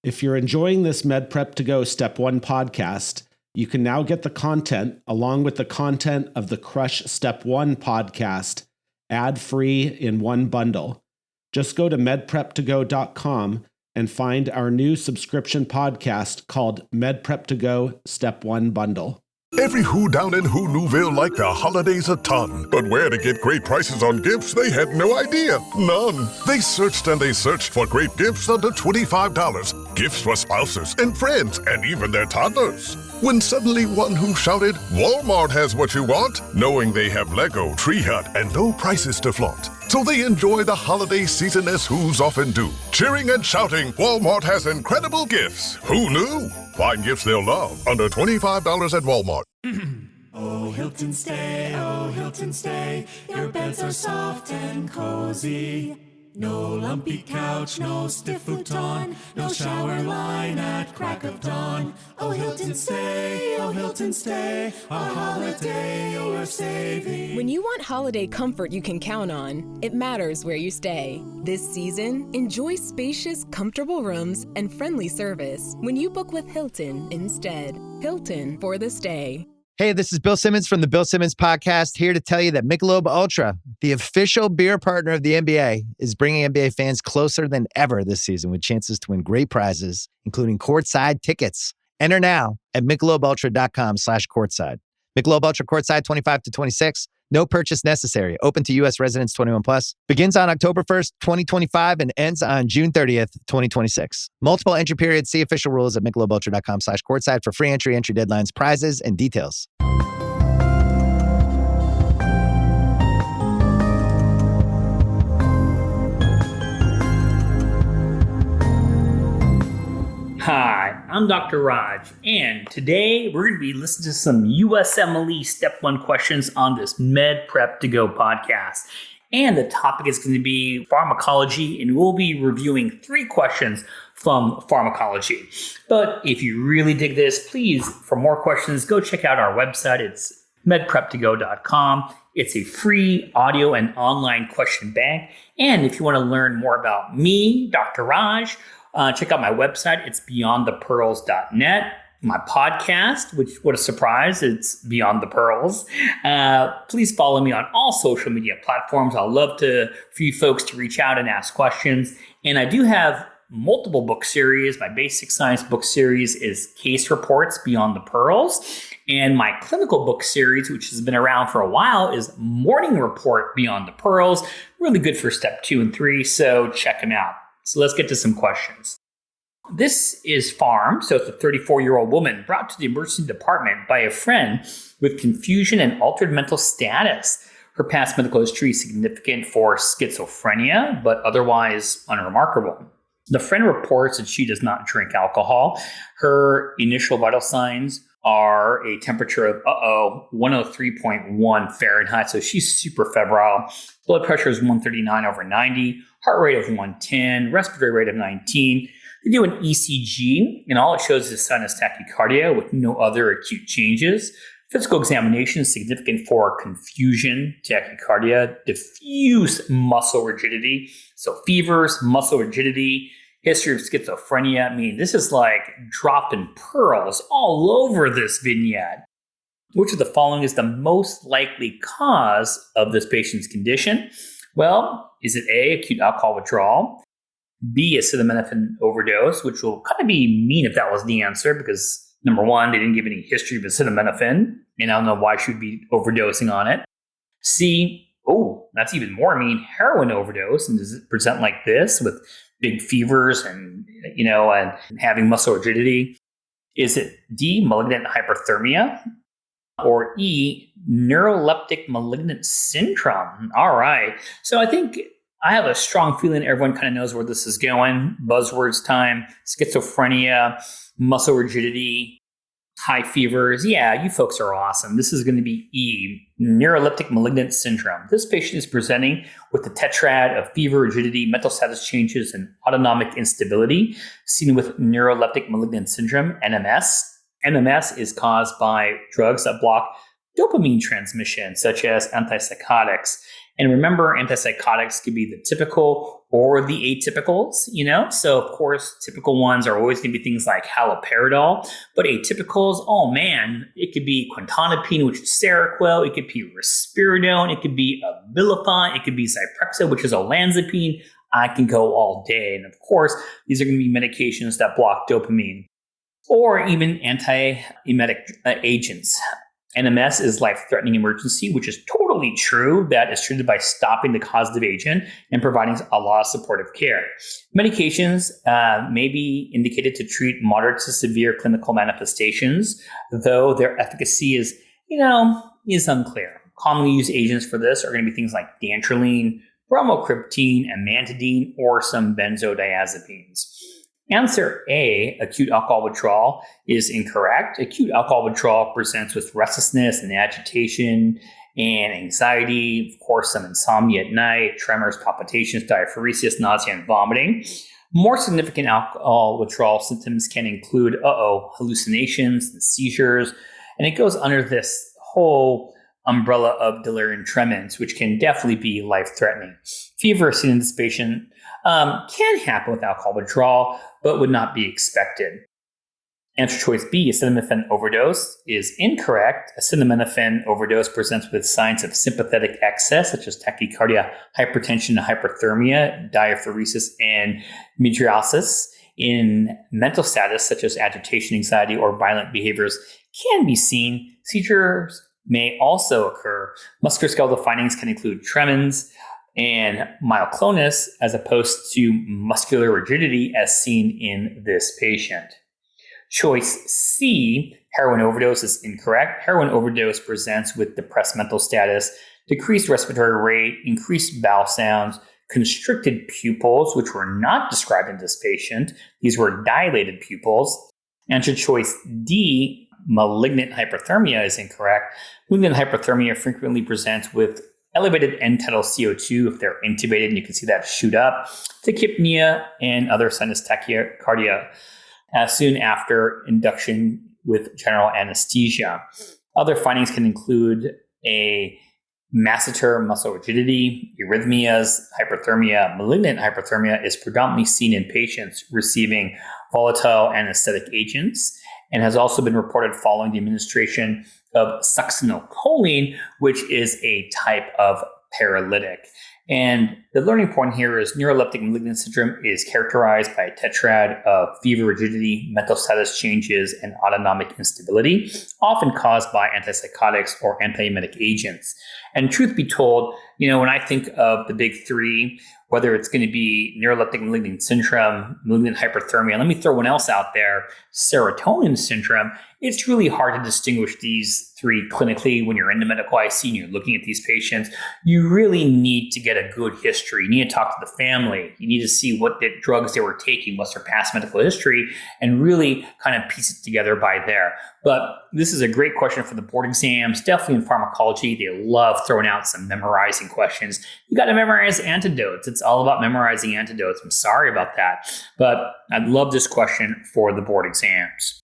If you're enjoying this Med Prep to Go Step 1 podcast, you can now get the content along with the content of the Crush Step 1 podcast ad-free in one bundle. Just go to medprep2go.com and find our new subscription podcast called Med Prep to Go Step 1 Bundle. Every who down in Who Newville liked the holidays a ton, but where to get great prices on gifts, they had no idea. None. They searched and they searched for great gifts under $25. Gifts for spouses and friends and even their toddlers. When suddenly one who shouted, Walmart has what you want, knowing they have Lego, Tree Hut, and low prices to flaunt. So they enjoy the holiday season as who's often do. Cheering and shouting, Walmart has incredible gifts. Who knew? Find gifts they'll love under $25 at Walmart. Oh, Hilton stay, your beds are soft and cozy. No lumpy couch, no stiff futon, no shower line at crack of dawn. Oh, Hilton stay, a holiday you're saving. When you want holiday comfort you can count on, it matters where you stay. This season, enjoy spacious, comfortable rooms and friendly service when you book with Hilton instead. Hilton for the stay. Hey, this is Bill Simmons from the Bill Simmons Podcast, here to tell you that Michelob Ultra, the official beer partner of the NBA, is bringing NBA fans closer than ever this season with chances to win great prizes, including courtside tickets. Enter now at michelobultra.com/courtside. Michelob Ultra Courtside 25 to 26. No purchase necessary. Open to U.S. residents 21 plus. Begins on October 1st, 2025 and ends on June 30th, 2026. Multiple entry periods. See official rules at michelobultra.com/courtside for free entry deadlines, prizes, and details. Hi, I'm Dr. Raj, and today we're going to be listening to some USMLE Step 1 questions on this Med Prep to Go podcast. And the topic is going to be pharmacology, and we'll be reviewing 3 questions from pharmacology. But if you really dig this, please, for more questions, go check out our website. It's medprep2go.com. It's a free audio and online question bank. And if you want to learn more about me, Dr. Raj, check out my website. It's beyondthepearls.net. My podcast, which, what a surprise, it's Beyond the Pearls. Please follow me on all social media platforms. I'd love for you folks to reach out and ask questions. And I do have multiple book series. My basic science book series is Case Reports Beyond the Pearls. And my clinical book series, which has been around for a while, is Morning Report Beyond the Pearls. Really good for step 2 and 3, so check them out. So let's get to some questions. This is Farm, so it's a 34-year-old woman brought to the emergency department by a friend with confusion and altered mental status. Her past medical history is significant for schizophrenia, but otherwise unremarkable. The friend reports that she does not drink alcohol. Her initial vital signs are a temperature of 103.1 Fahrenheit, so she's super febrile. Blood pressure is 139/90, heart rate of 110, respiratory rate of 19. They do an ECG, and all it shows is sinus tachycardia with no other acute changes. Physical examination is significant for confusion, tachycardia, diffuse muscle rigidity, so fevers, muscle rigidity, history of schizophrenia. I mean, this is like dropping pearls all over this vignette. Which of the following is the most likely cause of this patient's condition? Well, is it A, acute alcohol withdrawal, B, acetaminophen overdose, which will kind of be mean if that was the answer because, number one, they didn't give any history of acetaminophen, and I don't know why she would be overdosing on it. C, oh, that's even more mean, heroin overdose, and does it present like this with big fevers and, and having muscle rigidity? Is it D, malignant hyperthermia? Or E, neuroleptic malignant syndrome? All right. So I think I have a strong feeling everyone kind of knows where this is going. Buzzwords time, schizophrenia, muscle rigidity, high fevers. Yeah, you folks are awesome. This is going to be E, neuroleptic malignant syndrome. This patient is presenting with the tetrad of fever, rigidity, mental status changes, and autonomic instability seen with neuroleptic malignant syndrome, NMS. NMS is caused by drugs that block dopamine transmission, such as antipsychotics. And remember, antipsychotics could be the typical or the atypicals, So, of course, typical ones are always going to be things like haloperidol, but atypicals, oh man, it could be quintonapine, which is Seroquel. It could be risperidone. It could be Abilify. It could be Zyprexa, which is olanzapine. I can go all day. And of course, these are going to be medications that block dopamine or even antiemetic agents. NMS is life-threatening emergency, which is totally true. That is treated by stopping the causative agent and providing a lot of supportive care. Medications may be indicated to treat moderate to severe clinical manifestations, though their efficacy is unclear. Commonly used agents for this are going to be things like dantrolene, bromocriptine, amantadine, or some benzodiazepines. Answer A, acute alcohol withdrawal, is incorrect. Acute alcohol withdrawal presents with restlessness and agitation and anxiety, of course, some insomnia at night, tremors, palpitations, diaphoresis, nausea, and vomiting. More significant alcohol withdrawal symptoms can include hallucinations and seizures, and it goes under this whole umbrella of delirium tremens, which can definitely be life-threatening. Fever seen in this patient can happen with alcohol withdrawal, but would not be expected. Answer choice B, acetaminophen overdose, is incorrect. Acetaminophen overdose presents with signs of sympathetic excess, such as tachycardia, hypertension, hyperthermia, diaphoresis, and mydriasis. In mental status, such as agitation, anxiety, or violent behaviors, can be seen. Seizures may also occur. Musculoskeletal findings can include tremens and myoclonus, as opposed to muscular rigidity as seen in this patient. Choice C, heroin overdose, is incorrect. Heroin overdose presents with depressed mental status, decreased respiratory rate, increased bowel sounds, constricted pupils, which were not described in this patient. These were dilated pupils. Answer choice D, malignant hyperthermia, is incorrect. Malignant hyperthermia frequently presents with elevated end-tidal CO2 if they're intubated, and you can see that shoot up, tachypnea, and other sinus tachycardia soon after induction with general anesthesia. Other findings can include a masseter muscle rigidity, arrhythmias, hyperthermia. Malignant hyperthermia is predominantly seen in patients receiving volatile anesthetic agents and has also been reported following the administration of succinylcholine, which is a type of paralytic. And the learning point here is neuroleptic malignant syndrome is characterized by a tetrad of fever, rigidity, mental status changes, and autonomic instability, often caused by antipsychotics or antiemetic agents. And truth be told, when I think of the big three, whether it's going to be neuroleptic malignant syndrome, malignant hyperthermia, let me throw one else out there, serotonin syndrome, it's really hard to distinguish these three clinically when you're in the medical IC and you're looking at these patients. You really need to get a good history. You need to talk to the family. You need to see what the drugs they were taking, what's their past medical history, and really kind of piece it together by there. But this is a great question for the board exams. Definitely in pharmacology, they love throwing out some memorizing questions. You got to memorize antidotes. It's all about memorizing antidotes. I'm sorry about that, but I'd love this question for the board exams.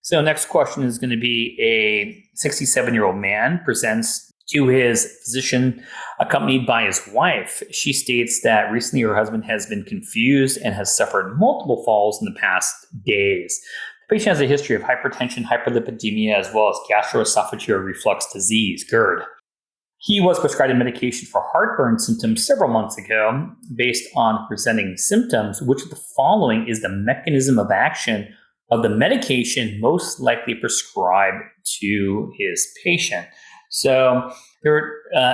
So next question is going to be a 67-year-old man presents to his physician accompanied by his wife. She states that recently her husband has been confused and has suffered multiple falls in the past days. The patient has a history of hypertension, hyperlipidemia, as well as gastroesophageal reflux disease, GERD. He was prescribed a medication for heartburn symptoms several months ago based on presenting symptoms. Which of the following is the mechanism of action of the medication most likely prescribed to his patient? So they're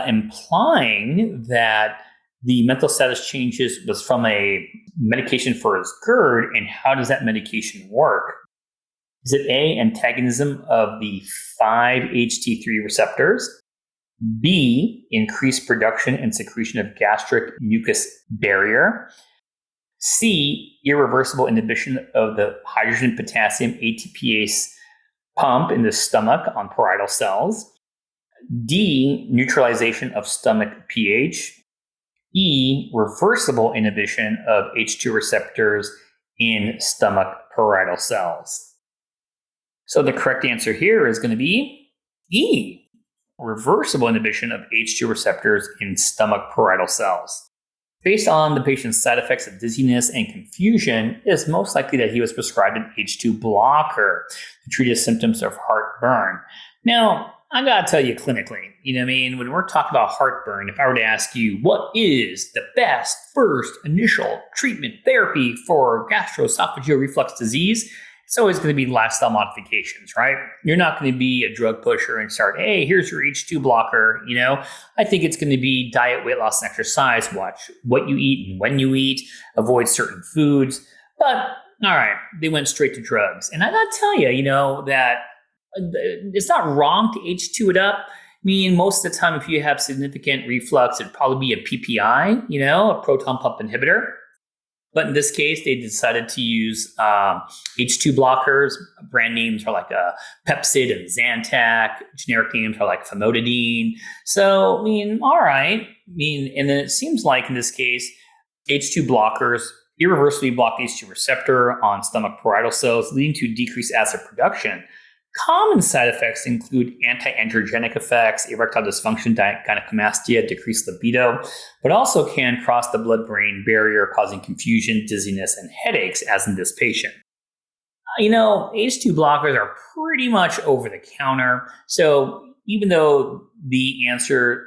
implying that the mental status changes was from a medication for his GERD, and how does that medication work? Is it A, antagonism of the 5-HT3 receptors, B, increased production and secretion of gastric mucus barrier, C, irreversible inhibition of the hydrogen potassium ATPase pump in the stomach on parietal cells, D, neutralization of stomach pH, E, reversible inhibition of H2 receptors in stomach parietal cells. So the correct answer here is going to be E. reversible inhibition of H2 receptors in stomach parietal cells. Based on the patient's side effects of dizziness and confusion, it is most likely that he was prescribed an H2 blocker to treat his symptoms of heartburn. Now, I gotta tell you clinically, when we're talking about heartburn, if I were to ask you, what is the best first initial treatment therapy for gastroesophageal reflux disease? It's always going to be lifestyle modifications, right? You're not going to be a drug pusher and start, hey, here's your H2 blocker. I think it's going to be diet, weight loss, and exercise. Watch what you eat and when you eat. Avoid certain foods. But all right, they went straight to drugs. And I got to tell you, that it's not wrong to H2 it up. Most of the time, if you have significant reflux, it'd probably be a PPI, a proton pump inhibitor. But in this case, they decided to use H2 blockers. Brand names are like Pepcid and Zantac. Generic names are like famotidine. So, all right. And then it seems like in this case, H2 blockers irreversibly block H2 receptor on stomach parietal cells, leading to decreased acid production. Common side effects include anti-androgenic effects, erectile dysfunction, gynecomastia, decreased libido, but also can cross the blood-brain barrier, causing confusion, dizziness, and headaches, as in this patient. H2 blockers are pretty much over the counter. So even though the answer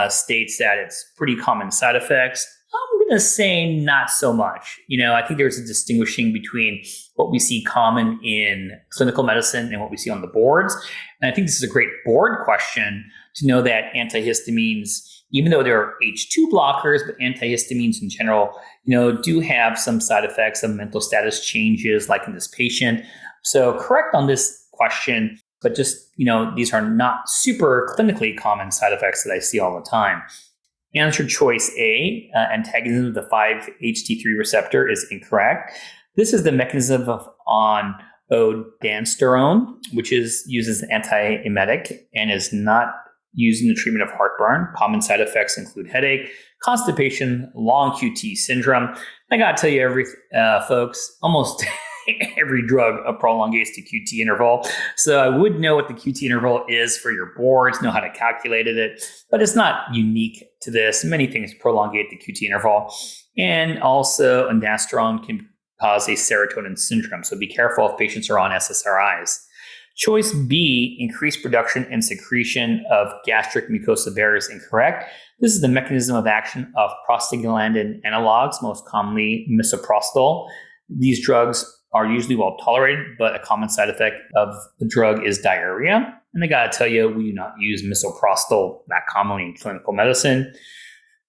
states that it's pretty common side effects, I'm going to say not so much. I think there's a distinguishing between what we see common in clinical medicine and what we see on the boards. And I think this is a great board question to know that antihistamines, even though there are H2 blockers, but antihistamines in general, do have some side effects of mental status changes like in this patient. So correct on this question, but just, these are not super clinically common side effects that I see all the time. Answer choice A, antagonism of the 5-HT3 receptor, is incorrect. This is the mechanism on ondansetron, which is used as an antiemetic and is not used in the treatment of heartburn. Common side effects include headache, constipation, long QT syndrome. I gotta tell you, folks, almost every drug prolongates the QT interval. So I would know what the QT interval is for your boards, know how to calculate it, but it's not unique to this. Many things prolongate the QT interval. And also ondansetron can cause a serotonin syndrome. So be careful if patients are on SSRIs. Choice B, increased production and secretion of gastric mucosa barrier, is incorrect. This is the mechanism of action of prostaglandin analogs, most commonly misoprostol. These drugs are usually well tolerated, but a common side effect of the drug is diarrhea. And I gotta tell you, we do not use misoprostol that commonly in clinical medicine.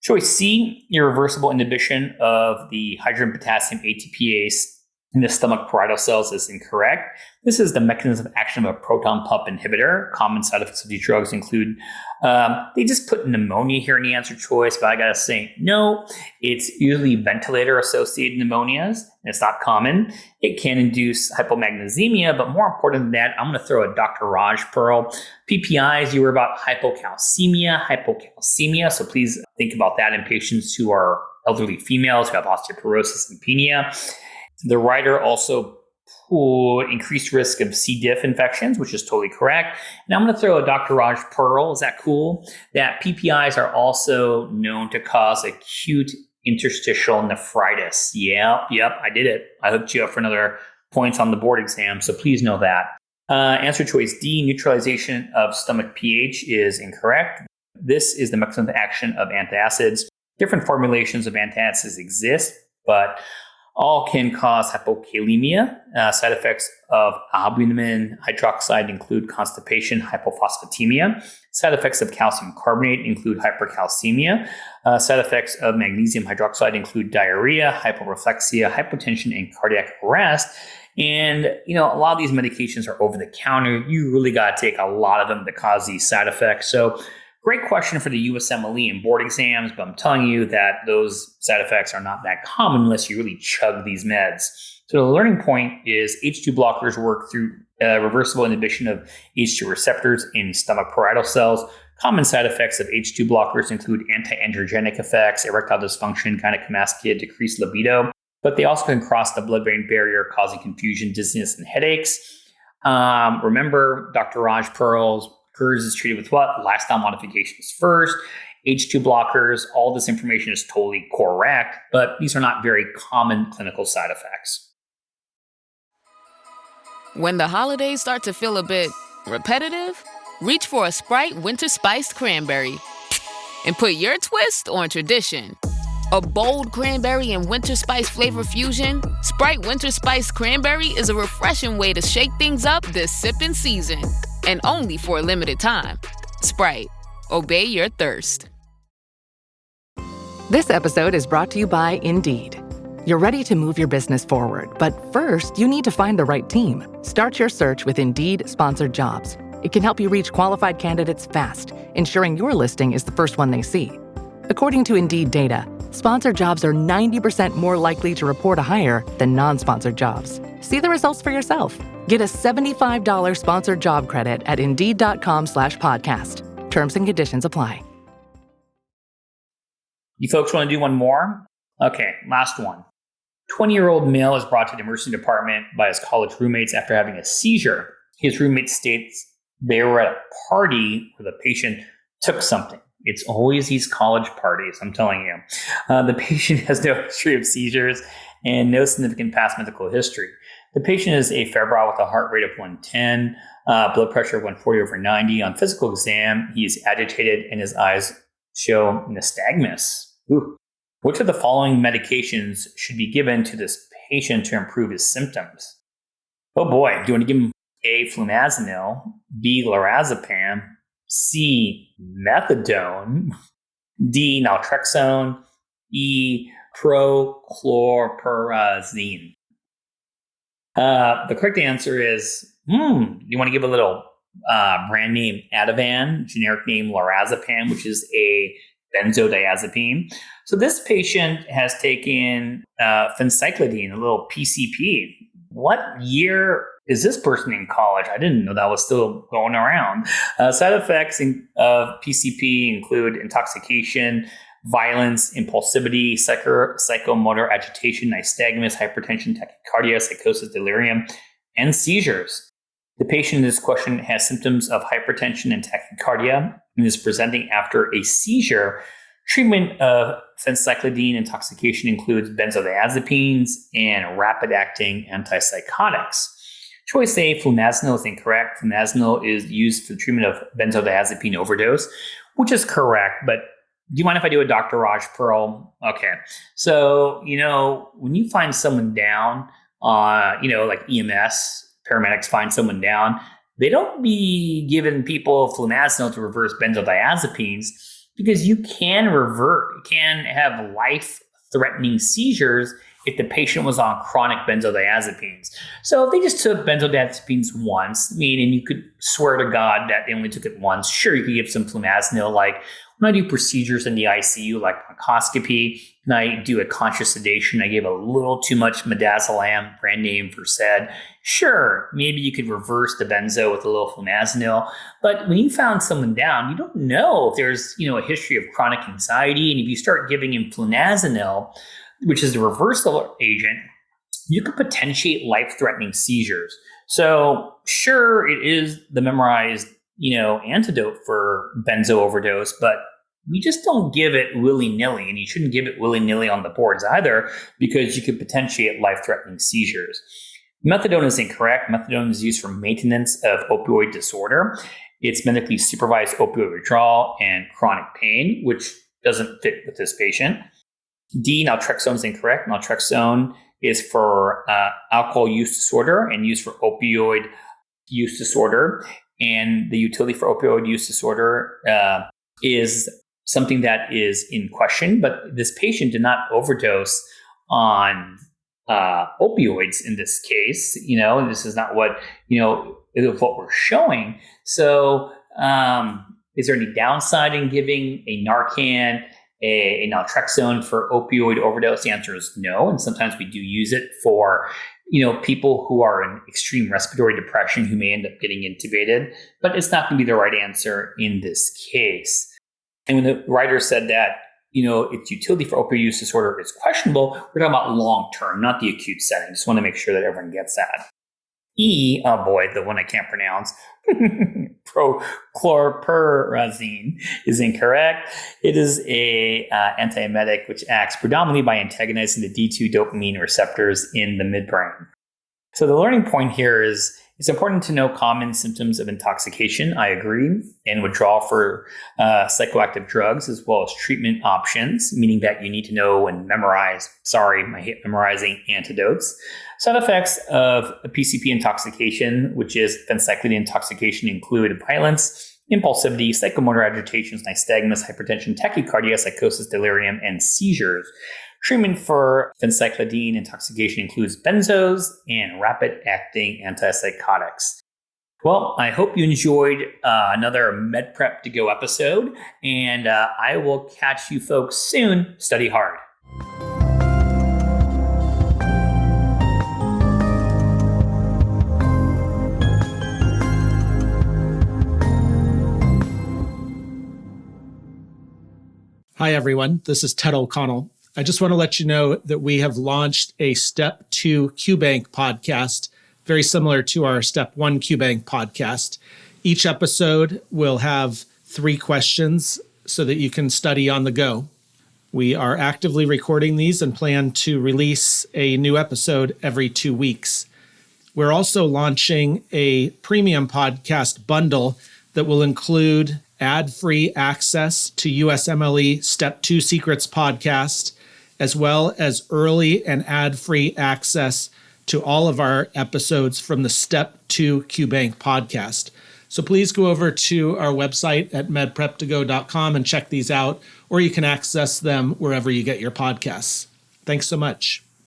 Choice C, irreversible inhibition of the hydrogen potassium ATPase in the stomach parietal cells, is incorrect. This is the mechanism of action of a proton pump inhibitor. Common side effects of these drugs include, they just put pneumonia here in the answer choice, but I gotta say, no, it's usually ventilator-associated pneumonias, and it's not common. It can induce hypomagnesemia, but more important than that, I'm gonna throw a Dr. Raj pearl. PPIs, you were about hypocalcemia, so please think about that in patients who are elderly females who have osteoporosis and penia. The writer also put increased risk of C. diff infections, which is totally correct. And I'm going to throw a Dr. Raj pearl. Is that cool? That PPIs are also known to cause acute interstitial nephritis. Yep, I did it. I hooked you up for another points on the board exam, so please know that. Answer choice D, neutralization of stomach pH, is incorrect. This is the mechanism of action of antacids. Different formulations of antacids exist, but all can cause hypokalemia. Side effects of albumin hydroxide include constipation, hypophosphatemia. Side effects of calcium carbonate include hypercalcemia. Side effects of magnesium hydroxide include diarrhea, hyporeflexia, hypotension, and cardiac arrest. And, a lot of these medications are over the counter. You really got to take a lot of them to cause these side effects. So great question for the USMLE and board exams, but I'm telling you that those side effects are not that common unless you really chug these meds. So the learning point is H2 blockers work through reversible inhibition of H2 receptors in stomach parietal cells. Common side effects of H2 blockers include anti-androgenic effects, erectile dysfunction, gynecomastia, decreased libido, but they also can cross the blood-brain barrier, causing confusion, dizziness, and headaches. Remember Dr. Raj Pearl's HERS is treated with what? Lifestyle modifications first, H2 blockers. All this information is totally correct, but these are not very common clinical side effects. When the holidays start to feel a bit repetitive, reach for a Sprite Winter Spiced Cranberry and put your twist on tradition. A bold cranberry and winter spice flavor fusion, Sprite Winter Spiced Cranberry is a refreshing way to shake things up this sipping season. And only for a limited time. Sprite. Obey your thirst. This episode is brought to you by Indeed. You're ready to move your business forward, but first, you need to find the right team. Start your search with Indeed Sponsored Jobs. It can help you reach qualified candidates fast, ensuring your listing is the first one they see. According to Indeed data, sponsored jobs are 90% more likely to report a hire than non-sponsored jobs. See the results for yourself. Get a $75 sponsored job credit at Indeed.com/podcast. Terms and conditions apply. You folks want to do one more? Okay, last one. 20-year-old male is brought to the emergency department by his college roommates after having a seizure. His roommate states they were at a party where the patient took something. It's always these college parties, I'm telling you. The patient has no history of seizures and no significant past medical history. The patient is afebrile with a heart rate of 110, blood pressure of 140/90. On physical exam, he is agitated and his eyes show nystagmus. Ooh. Which of the following medications should be given to this patient to improve his symptoms? Oh boy, do you want to give him A, flumazenil, B, lorazepam, C, methadone, D, naltrexone, E, prochlorperazine? The correct answer is, you want to give a little brand name Ativan, generic name lorazepam, which is a benzodiazepine. So this patient has taken phencyclidine, a little PCP. What year is this person in college? I didn't know that was still going around. Side effects of PCP include intoxication, violence, impulsivity, psychomotor agitation, nystagmus, hypertension, tachycardia, psychosis, delirium, and seizures. The patient in this question has symptoms of hypertension and tachycardia and is presenting after a seizure. Treatment of phencyclidine intoxication includes benzodiazepines and rapid-acting antipsychotics. Choice A, flumazenil, is incorrect. Flumazenil is used for the treatment of benzodiazepine overdose, which is correct, but do you mind if I do a Dr. Raj Pearl? Okay. So, when you find someone down, like EMS, paramedics find someone down, they don't be giving people flumazenil to reverse benzodiazepines because you can have life-threatening seizures if the patient was on chronic benzodiazepines. So if they just took benzodiazepines once, and you could swear to God that they only took it once, sure, you could give some flumazenil. Like when I do procedures in the ICU, like bronchoscopy, and I do a conscious sedation, I gave a little too much midazolam, brand name Versed. Sure, maybe you could reverse the benzo with a little flumazenil. But when you found someone down, you don't know if there's a history of chronic anxiety. And if you start giving him flumazenil, which is a reversal agent, you could potentiate life-threatening seizures. So sure, it is the memorized, antidote for benzo overdose, but we just don't give it willy-nilly, and you shouldn't give it willy-nilly on the boards either because you could potentiate life-threatening seizures. Methadone is incorrect. Methadone is used for maintenance of opioid disorder. It's medically supervised opioid withdrawal and chronic pain, which doesn't fit with this patient. D, naltrexone is incorrect. Naltrexone is for alcohol use disorder and used for opioid use disorder. And the utility for opioid use disorder is something that is in question. But this patient did not overdose on opioids in this case. This is not what, is what we're showing. So is there any downside in giving a Narcan, a naltrexone for opioid overdose? The answer is no. And sometimes we do use it for, people who are in extreme respiratory depression who may end up getting intubated, but it's not going to be the right answer in this case. And when the writer said that, its utility for opioid use disorder is questionable, we're talking about long-term, not the acute setting. Just want to make sure that everyone gets that. oh boy, the one I can't pronounce, prochlorperazine is incorrect. It is a antiemetic which acts predominantly by antagonizing the D2 dopamine receptors in the midbrain. So the learning point here is it's important to know common symptoms of intoxication, I agree, and withdrawal for psychoactive drugs, as well as treatment options, meaning that you need to know and memorize, I hate memorizing antidotes. Side effects of a PCP intoxication, which is phencyclidine intoxication, include violence, impulsivity, psychomotor agitations, nystagmus, hypertension, tachycardia, psychosis, delirium, and seizures. Treatment for phencyclidine intoxication includes benzos and rapid-acting antipsychotics. Well, I hope you enjoyed another Med Prep to Go episode, and I will catch you folks soon. Study hard. Hi, everyone. This is Ted O'Connell. I just want to let you know that we have launched a Step 2 QBank podcast, very similar to our Step 1 QBank podcast. Each episode will have 3 questions so that you can study on the go. We are actively recording these and plan to release a new episode every 2 weeks. We're also launching a premium podcast bundle that will include ad-free access to USMLE Step 2 Secrets podcast, as well as early and ad-free access to all of our episodes from the Step 2 QBank podcast. So please go over to our website at medprep2go.com and check these out, or you can access them wherever you get your podcasts. Thanks so much.